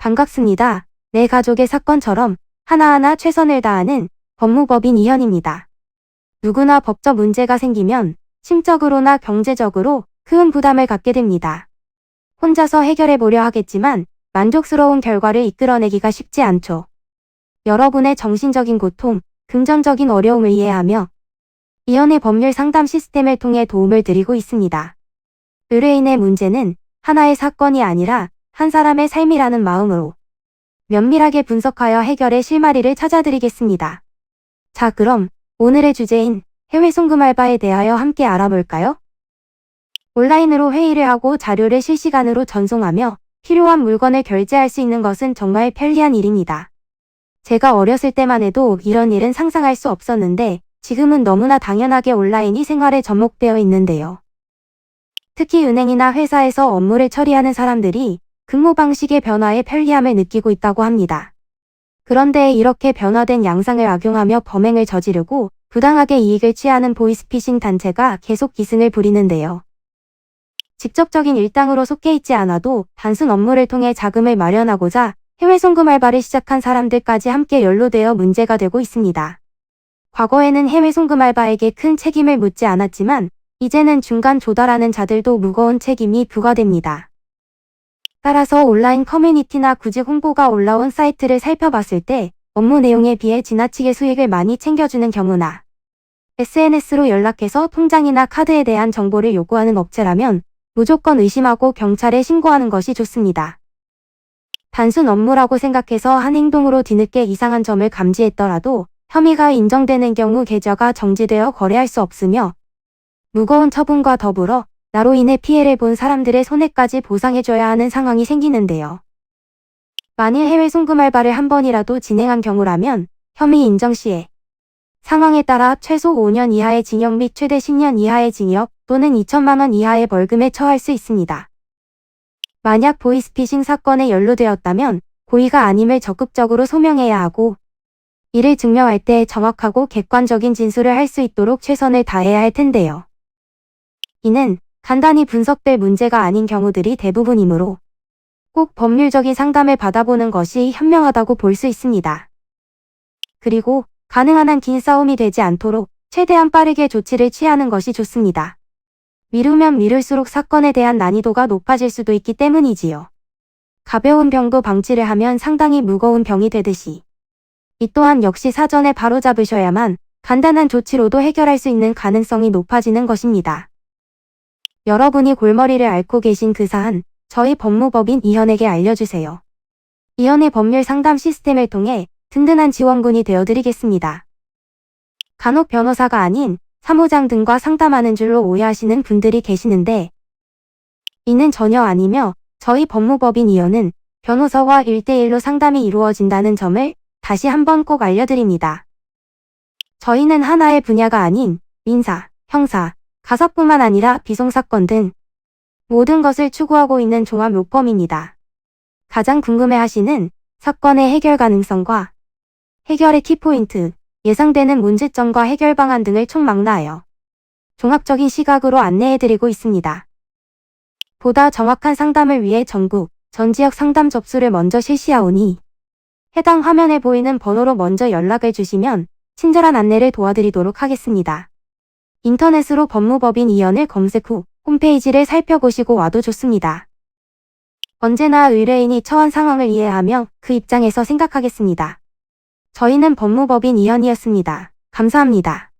반갑습니다. 내 가족의 사건처럼 하나하나 최선을 다하는 법무법인 이현입니다. 누구나 법적 문제가 생기면 심적으로나 경제적으로 큰 부담을 갖게 됩니다. 혼자서 해결해 보려 하겠지만 만족스러운 결과를 이끌어내기가 쉽지 않죠. 여러분의 정신적인 고통, 금전적인 어려움을 이해하며 이현의 법률 상담 시스템을 통해 도움을 드리고 있습니다. 의뢰인의 문제는 하나의 사건이 아니라 한 사람의 삶이라는 마음으로 면밀하게 분석하여 해결의 실마리를 찾아드리겠습니다. 자, 그럼 오늘의 주제인 해외 송금 알바에 대하여 함께 알아볼까요? 온라인으로 회의를 하고 자료를 실시간으로 전송하며 필요한 물건을 결제할 수 있는 것은 정말 편리한 일입니다. 제가 어렸을 때만 해도 이런 일은 상상할 수 없었는데 지금은 너무나 당연하게 온라인이 생활에 접목되어 있는데요. 특히 은행이나 회사에서 업무를 처리하는 사람들이 근무 방식의 변화에 편리함을 느끼고 있다고 합니다. 그런데 이렇게 변화된 양상을 악용하며 범행을 저지르고 부당하게 이익을 취하는 보이스피싱 단체가 계속 기승을 부리는데요. 직접적인 일당으로 속해 있지 않아도 단순 업무를 통해 자금을 마련하고자 해외 송금 알바를 시작한 사람들까지 함께 연루되어 문제가 되고 있습니다. 과거에는 해외 송금 알바에게 큰 책임을 묻지 않았지만 이제는 중간 조달하는 자들도 무거운 책임이 부과됩니다. 따라서 온라인 커뮤니티나 구직 홍보가 올라온 사이트를 살펴봤을 때 업무 내용에 비해 지나치게 수익을 많이 챙겨주는 경우나 SNS로 연락해서 통장이나 카드에 대한 정보를 요구하는 업체라면 무조건 의심하고 경찰에 신고하는 것이 좋습니다. 단순 업무라고 생각해서 한 행동으로 뒤늦게 이상한 점을 감지했더라도 혐의가 인정되는 경우 계좌가 정지되어 거래할 수 없으며 무거운 처분과 더불어 나로 인해 피해를 본 사람들의 손해까지 보상해줘야 하는 상황이 생기는데요. 만일 해외 송금 알바를 한 번이라도 진행한 경우라면 혐의 인정 시에 상황에 따라 최소 5년 이하의 징역 및 최대 10년 이하의 징역 또는 2천만 원 이하의 벌금에 처할 수 있습니다. 만약 보이스피싱 사건에 연루되었다면 고의가 아님을 적극적으로 소명해야 하고 이를 증명할 때 정확하고 객관적인 진술을 할 수 있도록 최선을 다해야 할 텐데요. 이는 간단히 분석될 문제가 아닌 경우들이 대부분이므로 꼭 법률적인 상담을 받아보는 것이 현명하다고 볼 수 있습니다. 그리고 가능한 한 긴 싸움이 되지 않도록 최대한 빠르게 조치를 취하는 것이 좋습니다. 미루면 미룰수록 사건에 대한 난이도가 높아질 수도 있기 때문이지요. 가벼운 병도 방치를 하면 상당히 무거운 병이 되듯이 이 또한 역시 사전에 바로잡으셔야만 간단한 조치로도 해결할 수 있는 가능성이 높아지는 것입니다. 여러분이 골머리를 앓고 계신 그 사안, 저희 법무법인 이현에게 알려주세요. 이현의 법률 상담 시스템을 통해 든든한 지원군이 되어드리겠습니다. 간혹 변호사가 아닌 사무장 등과 상담하는 줄로 오해하시는 분들이 계시는데 이는 전혀 아니며 저희 법무법인 이현은 변호사와 1대1로 상담이 이루어진다는 점을 다시 한번 꼭 알려드립니다. 저희는 하나의 분야가 아닌 민사, 형사, 가사뿐만 아니라 비송사건 등 모든 것을 추구하고 있는 종합 로펌입니다. 가장 궁금해하시는 사건의 해결 가능성과 해결의 키포인트, 예상되는 문제점과 해결 방안 등을 총망라하여 종합적인 시각으로 안내해드리고 있습니다. 보다 정확한 상담을 위해 전국, 전 지역 상담 접수를 먼저 실시하오니 해당 화면에 보이는 번호로 먼저 연락을 주시면 친절한 안내를 도와드리도록 하겠습니다. 인터넷으로 법무법인 이현을 검색 후 홈페이지를 살펴보시고 와도 좋습니다. 언제나 의뢰인이 처한 상황을 이해하며 그 입장에서 생각하겠습니다. 저희는 법무법인 이현이었습니다. 감사합니다.